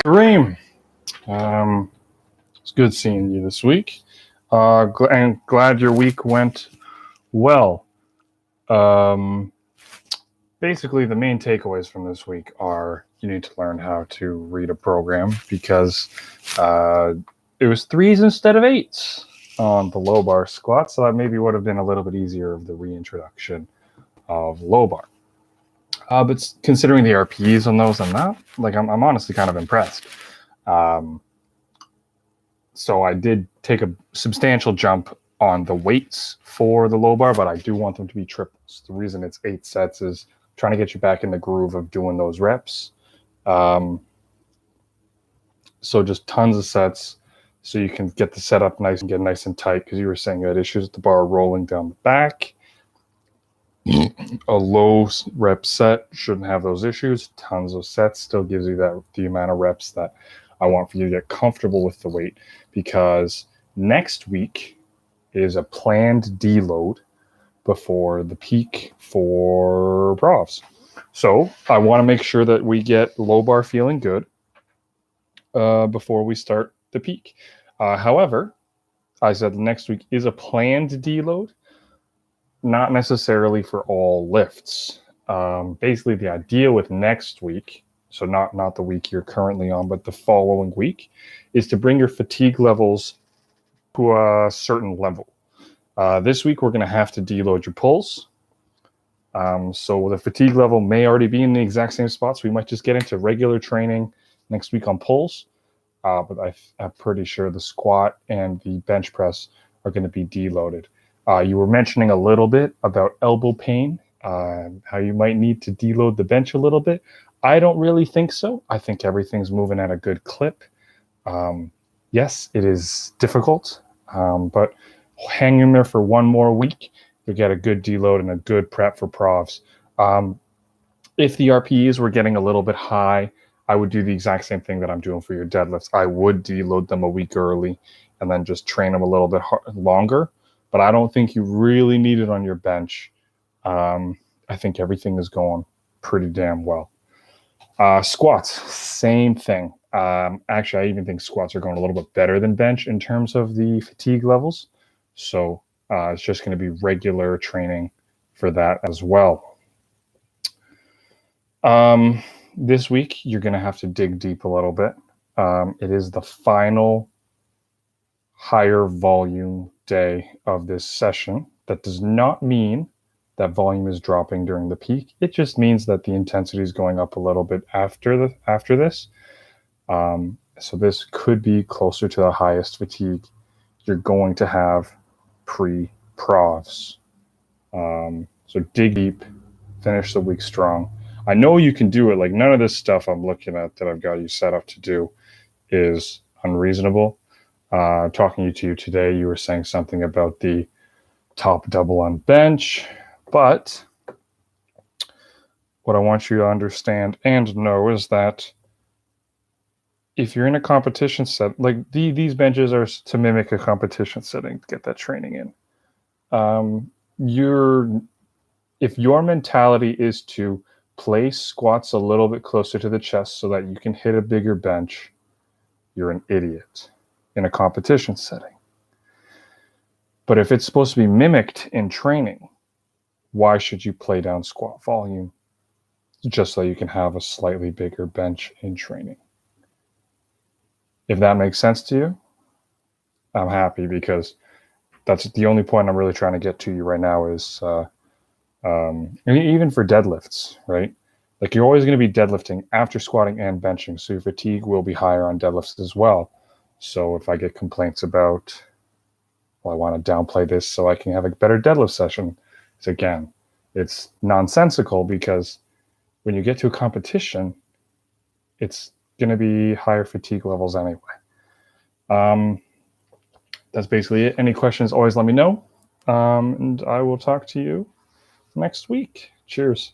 Kareem, it's good seeing you this week. And glad your week went well. Um, Basically, the main takeaways from this week are you need to learn how to read a program because uh, it was threes instead of eights on the low bar squat, so that maybe would have been a little bit easier of the reintroduction of low bar. But considering the RPEs on those, I'm honestly kind of impressed. Um, so I did take a substantial jump on the weights for the low bar, but I do want them to be triples. The reason it's 8 sets is trying to get you back in the groove of doing those reps. So just tons of sets so you can get the setup nice and get nice and tight, because you were saying you had issues with the bar rolling down the back. A low rep set shouldn't have those issues. Tons of sets still gives you the amount of reps that I want for you to get comfortable with the weight, because next week is a planned deload before the peak for profs. So I want to make sure that we get low bar feeling good before we start the peak. However, I said next week is a planned deload, not necessarily for all lifts. Basically, the idea with next week, so not the week you're currently on, but the following week, is to bring your fatigue levels to a certain level. This week, we're going to have to deload your pulls. So the fatigue level may already be in the exact same spots. We might just get into regular training next week on pulls. But I'm pretty sure the squat and the bench press are going to be deloaded. You were mentioning a little bit about elbow pain, how you might need to deload the bench a little bit. I don't really think so. I think everything's moving at a good clip. Yes, it is difficult, but hang in there for one more week. You'll get a good deload and a good prep for profs. If the RPEs were getting a little bit high, I would do the exact same thing that I'm doing for your deadlifts. I would deload them a week early and then just train them a little bit longer. But I don't think you really need it on your bench. I think everything is going pretty damn well. Squats, same thing. Actually, I even think squats are going a little bit better than bench in terms of the fatigue levels. So it's just going to be regular training for that as well. This week, you're going to have to dig deep a little bit. It is the final higher volume day of this session. That does not mean that volume is dropping during the peak. It just means that the intensity is going up a little bit after this. So this could be closer to the highest fatigue you're going to have pre-profs. So dig deep, finish the week strong. I know you can do it. Like, none of this stuff I'm looking at that I've got you set up to do is unreasonable. Talking to you today, you were saying something about the top double on bench, but what I want you to understand and know is that if you're in a competition set, like these benches are to mimic a competition setting to get that training in. If your mentality is to place squats a little bit closer to the chest so that you can hit a bigger bench, you're an idiot in a competition setting. But if it's supposed to be mimicked in training, why should you play down squat volume just so you can have a slightly bigger bench in training? If that makes sense to you, I'm happy, because that's the only point I'm really trying to get to you right now is and even for deadlifts, right? Like, you're always going to be deadlifting after squatting and benching, so your fatigue will be higher on deadlifts as well. So if I get complaints about, well, I want to downplay this so I can have a better deadlift session, it's nonsensical, because when you get to a competition, it's going to be higher fatigue levels anyway. That's basically it. Any questions, always let me know. And I will talk to you next week. Cheers.